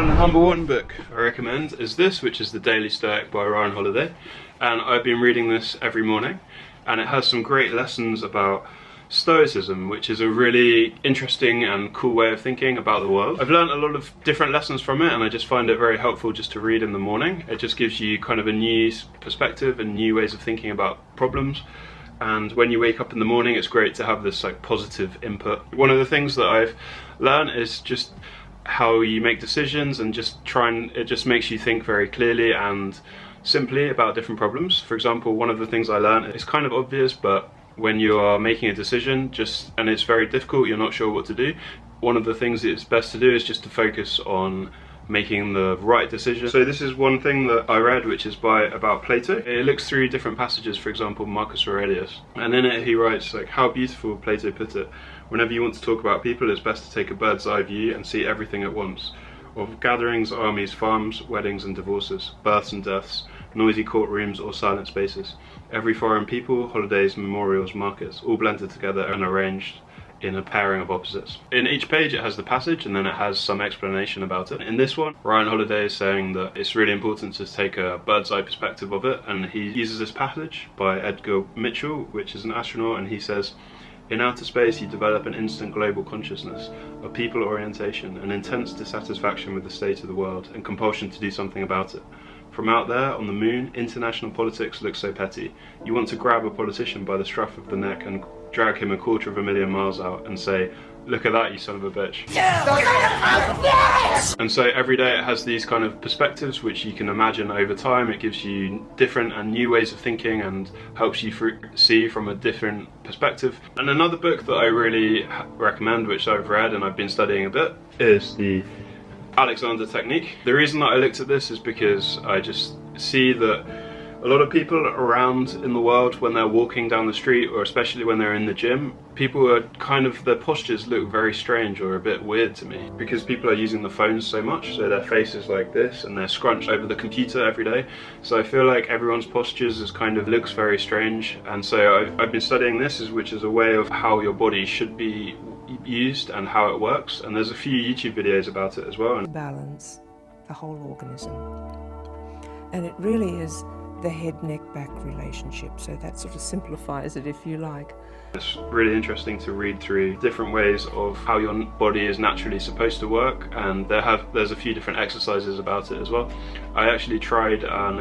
And the number one book I recommend is this, which is The Daily Stoic by Ryan Holiday. And I've been reading this every morning, and it has some great lessons about Stoicism, which is a really interesting and cool way of thinking about the world. I've learned a lot of different lessons from it, and I just find it very helpful just to read in the morning. It just gives you kind of a new perspective and new ways of thinking about problems. And when you wake up in the morning, it's great to have this like positive input. One of the things that I've learned is just how you make decisions, and it just makes you think very clearly and simply about different problems. For example, one of the things I learned, it's kind of obvious, but when you are making a decision and it's very difficult, you're not sure what to do, one of the things it's best to do is just to focus on making the right decision. So this is one thing that I read, which is about Plato. It looks through different passages, for example Marcus Aurelius, and in it he writes like how beautiful Plato put it: whenever you want to talk about people, it's best to take a bird's eye view and see everything at once. Of gatherings, armies, farms, weddings and divorces, births and deaths, noisy courtrooms or silent spaces, every foreign people, holidays, memorials, markets, all blended together and arranged in a pairing of opposites. In each page it has the passage, and then it has some explanation about it. In this one, Ryan Holiday is saying that it's really important to take a bird's eye perspective of it, and he uses this passage by Edgar Mitchell, which is an astronaut, and he says, "In outer space you develop an instant global consciousness, a people orientation, an intense dissatisfaction with the state of the world, and compulsion to do something about it. From out there, on the moon, international politics looks so petty. You want to grab a politician by the scruff of the neck and drag him 250,000 miles out and say, 'Look at that, you son of a bitch.'" Yes! And so every day it has these kind of perspectives which you can imagine over time. It gives you different and new ways of thinking and helps you see from a different perspective. And another book that I really recommend, which I've read and I've been studying a bit, is the Alexander Technique. The reason that I looked at this is because I just see that a lot of people around in the world, when they're walking down the street, or especially when they're in the gym, people are their postures look very strange or a bit weird to me, because people are using the phones so much, so their face is like this and they're scrunched over the computer every day. So I feel like everyone's postures looks very strange, and so I've been studying this, which is a way of how your body should be used and how it works, and there's a few YouTube videos about it as well. Balance the whole organism, and it really is the head-neck-back relationship, so that sort of simplifies it, if you like. It's really interesting to read through different ways of how your body is naturally supposed to work, and there's a few different exercises about it as well. I actually tried an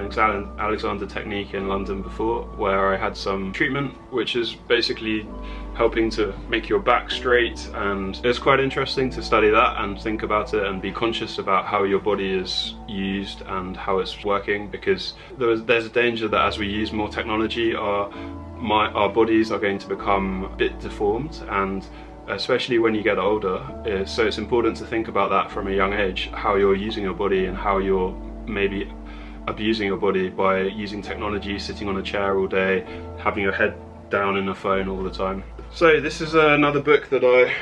Alexander Technique in London before, where I had some treatment which is basically helping to make your back straight, and it's quite interesting to study that and think about it and be conscious about how your body is used and how it's working, because there's a danger that as we use more technology, our bodies are going to become a bit deformed, and especially when you get older. So it's important to think about that from a young age, how you're using your body and how you're maybe abusing your body by using technology, sitting on a chair all day, having your head down in a phone all the time. So this is another book that I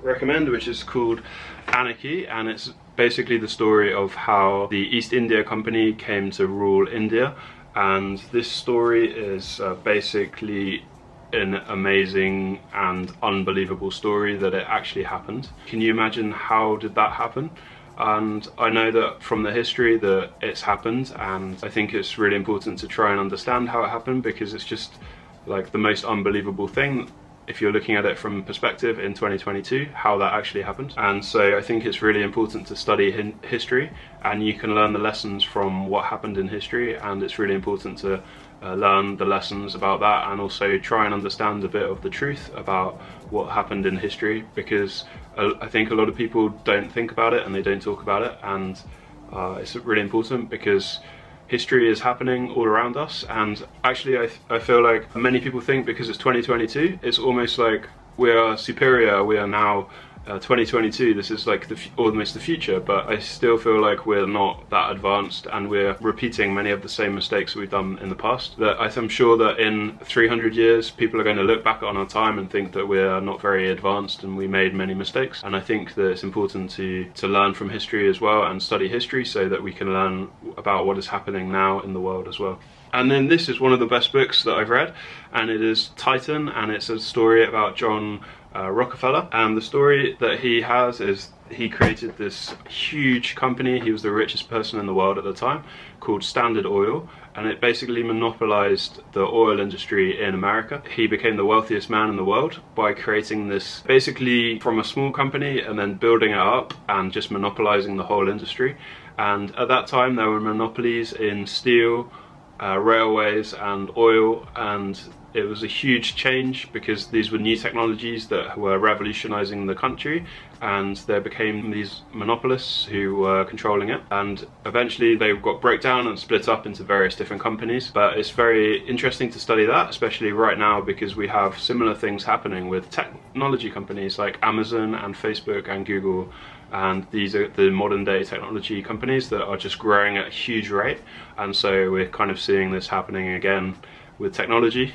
recommend, which is called Anarchy, and it's basically the story of how the East India Company came to rule India. And this story is basically an amazing and unbelievable story that it actually happened. Can you imagine how did that happen? And I know that from the history that it's happened, and I think it's really important to try and understand how it happened, because it's just like the most unbelievable thing if you're looking at it from perspective in 2022, how that actually happened. And so I think it's really important to study history, and you can learn the lessons from what happened in history, and it's really important to learn the lessons about that, and also try and understand a bit of the truth about what happened in history, because I think a lot of people don't think about it and they don't talk about it, and it's really important because history is happening all around us. And actually I feel like many people think because it's 2022, it's almost like we are superior, we are now 2022, this is like almost the future, but I still feel like we're not that advanced, and we're repeating many of the same mistakes we've done in the past. That I'm sure that in 300 years people are going to look back on our time and think that we're not very advanced and we made many mistakes. And I think that it's important to learn from history as well, and study history so that we can learn about what is happening now in the world as well. And then this is one of the best books that I've read, and it is Titan, and it's a story about John Rockefeller. And the story that he has is he created this huge company. He was the richest person in the world at the time, called Standard Oil, and it basically monopolized the oil industry in America. He became the wealthiest man in the world by creating this basically from a small company and then building it up and just monopolizing the whole industry. And at that time there were monopolies in steel, railways and oil, and it was a huge change because these were new technologies that were revolutionizing the country, and there became these monopolists who were controlling it, and eventually they got broke down and split up into various different companies. But it's very interesting to study that, especially right now, because we have similar things happening with technology companies like Amazon and Facebook and Google, and these are the modern day technology companies that are just growing at a huge rate. And so we're kind of seeing this happening again with technology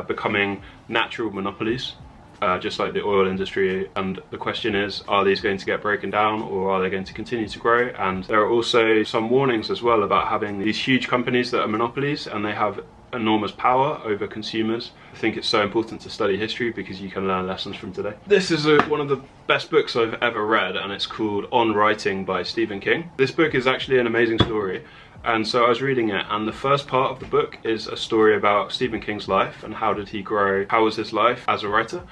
becoming natural monopolies, just like the oil industry. And the question is, are these going to get broken down, or are they going to continue to grow? And there are also some warnings as well about having these huge companies that are monopolies and they have enormous power over consumers. I think it's so important to study history because you can learn lessons from today. This is one of the best books I've ever read, and it's called On Writing by Stephen King. This book is actually an amazing story. And so I was reading it, and the first part of the book is a story about Stephen King's life and how did he grow, how was his life as a writer.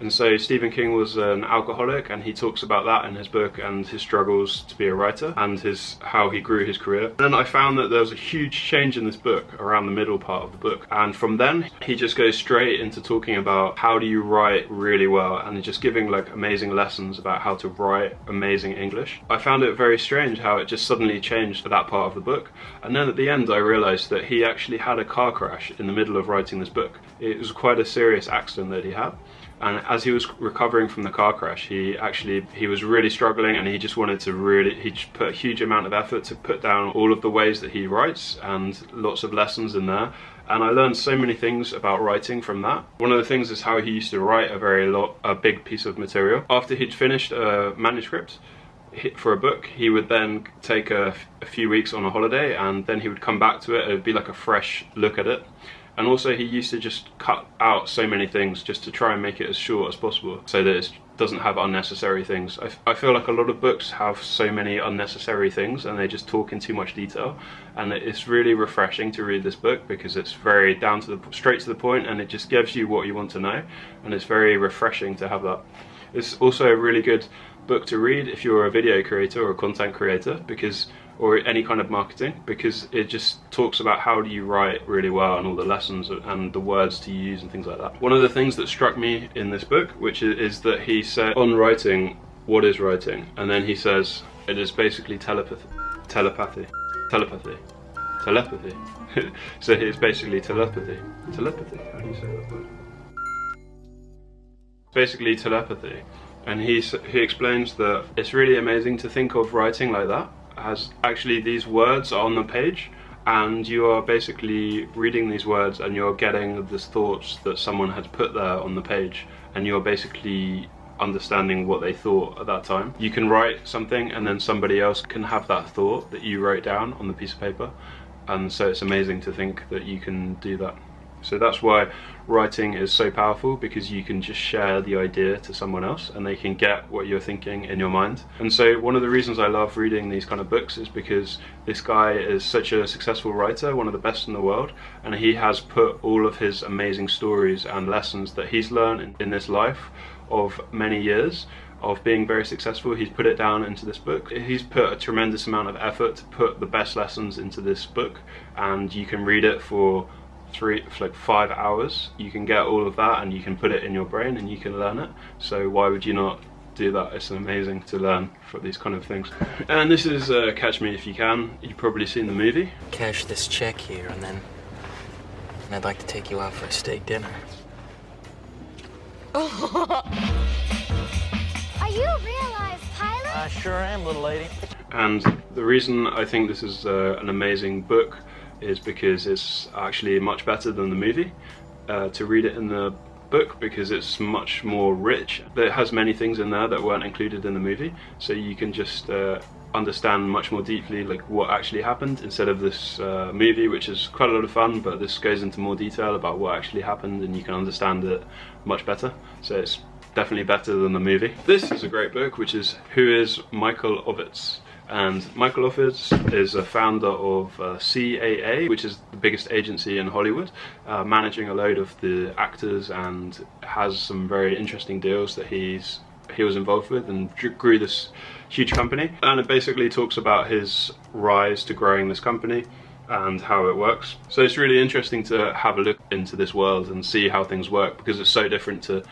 And so Stephen King was an alcoholic, and he talks about that in his book and his struggles to be a writer and how he grew his career. And then I found that there was a huge change in this book around the middle part of the book, and from then he just goes straight into talking about how do you write really well, and just giving like amazing lessons about how to write amazing English. I found it very strange how it just suddenly changed for that part of the book, and then at the end I realized that he actually had a car crash in the middle of writing this book. It was quite a serious accident that he had. And as he was recovering from the car crash, he was really struggling, and he just wanted to he just put a huge amount of effort to put down all of the ways that he writes, and lots of lessons in there. And I learned so many things about writing from that. One of the things is how he used to write a big piece of material. After he'd finished a manuscript for a book, he would then take a few weeks on a holiday, and then he would come back to it. It would be like a fresh look at it. And also he used to just cut out so many things just to try and make it as short as possible so that it doesn't have unnecessary things. I feel like a lot of books have so many unnecessary things and they just talk in too much detail, and it's really refreshing to read this book because it's very straight to the point, and it just gives you what you want to know, and it's very refreshing to have that. It's also a really good book to read if you're a video creator or a content creator, or any kind of marketing, because it just talks about how do you write really well and all the lessons and the words to use and things like that. One of the things that struck me in this book, which is that he said, on writing, what is writing? And then he says, it is basically telepathy. So it's basically telepathy. Telepathy, how do you say that word? Basically telepathy. And he explains that it's really amazing to think of writing like that, as actually these words are on the page, and you are basically reading these words and you're getting the thoughts that someone had put there on the page, and you're basically understanding what they thought at that time. You can write something and then somebody else can have that thought that you wrote down on the piece of paper, and so it's amazing to think that you can do that. So that's why writing is so powerful, because you can just share the idea to someone else and they can get what you're thinking in your mind. And so one of the reasons I love reading these kind of books is because this guy is such a successful writer, one of the best in the world, and he has put all of his amazing stories and lessons that he's learned in this life of many years of being very successful, he's put it down into this book. He's put a tremendous amount of effort to put the best lessons into this book, and you can read it for like 5 hours. You can get all of that and you can put it in your brain and you can learn it. So why would you not do that? It's amazing to learn for these kind of things. And this is Catch Me If You Can. You've probably seen the movie. Cash this check here, and then I'd like to take you out for a steak dinner. Are you a real life pilot? I sure am, little lady. And the reason I think this is an amazing book is because it's actually much better than the movie. To read it in the book, because it's much more rich. It has many things in there that weren't included in the movie, so you can just understand much more deeply like what actually happened, instead of this movie, which is quite a lot of fun, but this goes into more detail about what actually happened and you can understand it much better. So it's definitely better than the movie. This is a great book, which is Who is Michael Ovitz? And Michael Ovitz is a founder of CAA, which is the biggest agency in Hollywood, managing a load of the actors, and has some very interesting deals that he was involved with, and grew this huge company. And it basically talks about his rise to growing this company and how it works. So it's really interesting to have a look into this world and see how things work, because it's so different to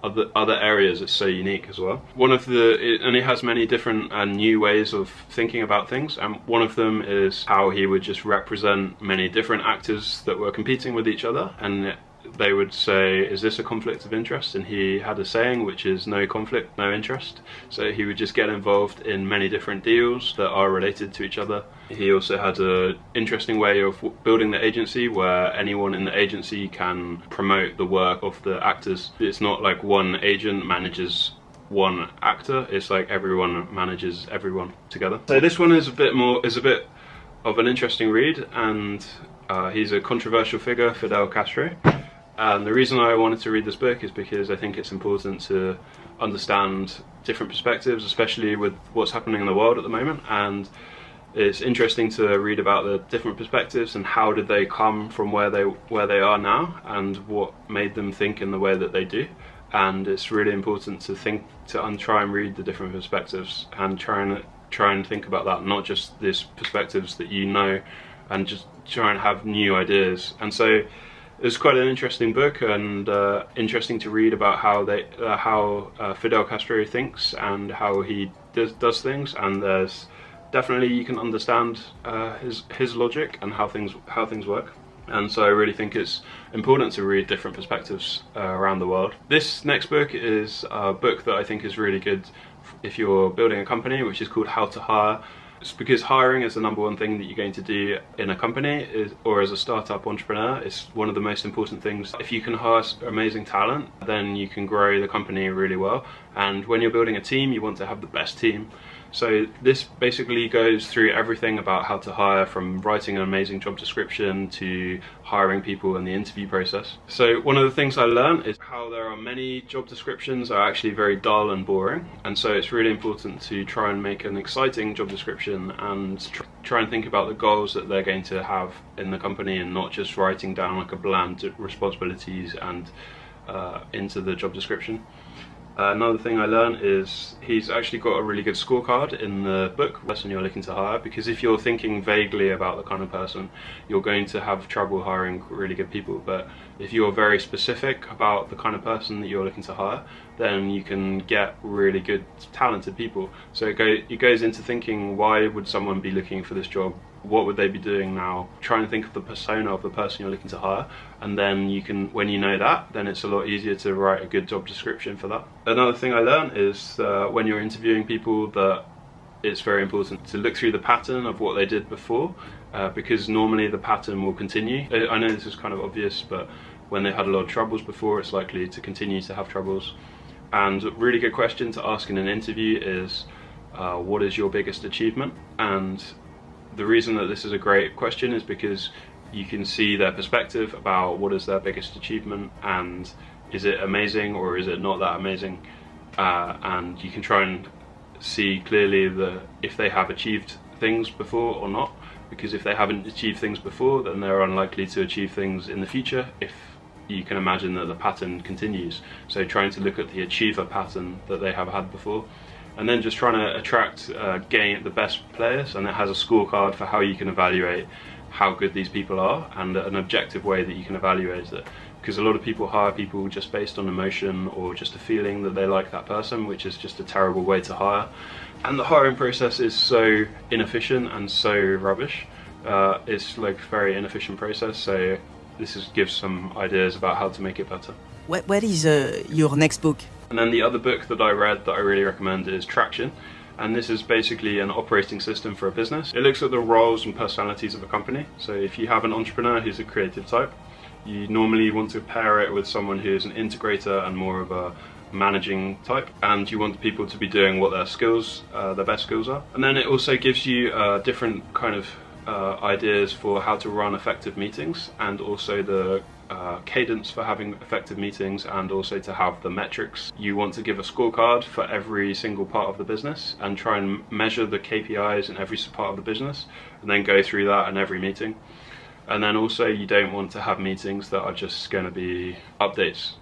other areas. It's so unique as well. And it has many different and new ways of thinking about things, and one of them is how he would just represent many different actors that were competing with each other, and they would say, is this a conflict of interest? And he had a saying which is no conflict, no interest. So he would just get involved in many different deals that are related to each other. He also had an interesting way of building the agency where anyone in the agency can promote the work of the actors. It's not like one agent manages one actor, it's like everyone manages everyone together. So this one is a bit of an interesting read, and he's a controversial figure, Fidel Castro. And the reason I wanted to read this book is because I think it's important to understand different perspectives, especially with what's happening in the world at the moment. And it's interesting to read about the different perspectives and how did they come from where they are now, and what made them think in the way that they do. And it's really important to try and read the different perspectives and try and think about that, not just these perspectives that you know, and just try and have new ideas. And so it's quite an interesting book, and interesting to read about how Fidel Castro thinks and how he does things. And there's definitely, you can understand his logic and how things work. And so I really think it's important to read different perspectives around the world. This next book is a book that I think is really good if you're building a company, which is called How to Hire. It's because hiring is the #1 thing that you're going to do in a company, or as a startup entrepreneur. It's one of the most important things. If you can hire amazing talent, then you can grow the company really well. And when you're building a team, you want to have the best team. So this basically goes through everything about how to hire, from writing an amazing job description to hiring people and the interview process. So one of the things I learned is how there are many job descriptions are actually very dull and boring, and so it's really important to try and make an exciting job description and try and think about the goals that they're going to have in the company, and not just writing down like a bland responsibilities and into the job description. Another thing I learned is he's actually got a really good scorecard in the book, the person you're looking to hire, because if you're thinking vaguely about the kind of person, you're going to have trouble hiring really good people. But if you're very specific about the kind of person that you're looking to hire, then you can get really good, talented people. So it goes into thinking, why would someone be looking for this job? What would they be doing now? Try and think of the persona of the person you're looking to hire, and then you can, when you know that, then it's a lot easier to write a good job description for that. Another thing I learned is when you're interviewing people, that it's very important to look through the pattern of what they did before, because normally the pattern will continue. I know this is kind of obvious, but when they had a lot of troubles before, it's likely to continue to have troubles. And a really good question to ask in an interview is, what is your biggest achievement? And the reason that this is a great question is because you can see their perspective about what is their biggest achievement, and is it amazing or is it not that amazing, and you can try and see clearly if they have achieved things before or not, because if they haven't achieved things before, then they're unlikely to achieve things in the future, if you can imagine that the pattern continues. So trying to look at the achiever pattern that they have had before, and then just trying to attract, gain the best players, and it has a scorecard for how you can evaluate how good these people are, and an objective way that you can evaluate it. Because a lot of people hire people just based on emotion or just a feeling that they like that person, which is just a terrible way to hire. And the hiring process is so inefficient and so rubbish. It's like a very inefficient process, so this gives some ideas about how to make it better. What is your next book? And then the other book that I read that I really recommend is Traction, and this is basically an operating system for a business. It looks at the roles and personalities of a company. So if you have an entrepreneur who's a creative type, you normally want to pair it with someone who's an integrator and more of a managing type, and you want people to be doing what their skills, their best skills are. And then it also gives you different kind of ideas for how to run effective meetings, and also the cadence for having effective meetings, and also to have the metrics. You want to give a scorecard for every single part of the business and try and measure the KPIs in every part of the business, and then go through that in every meeting. And then also you don't want to have meetings that are just going to be updates,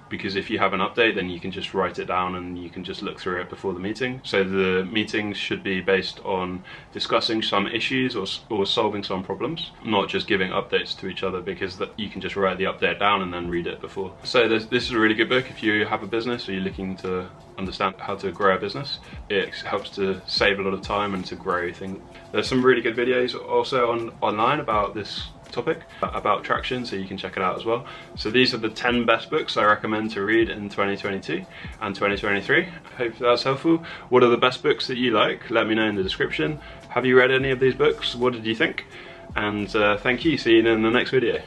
because if you have an update then you can just write it down and you can just look through it before the meeting. So the meetings should be based on discussing some issues or solving some problems, not just giving updates to each other, because you can just write the update down and then read it before. So this is a really good book if you have a business or you're looking to understand how to grow a business. It helps to save a lot of time and to grow things. There's some really good videos also online about this topic, about traction, so you can check it out as well. So these are the 10 best books I recommend to read in 2022 and 2023. Hope that's helpful. What are the best books that you like? Let me know in the description. Have you read any of these books? What did you think? And thank you. See you in the next video.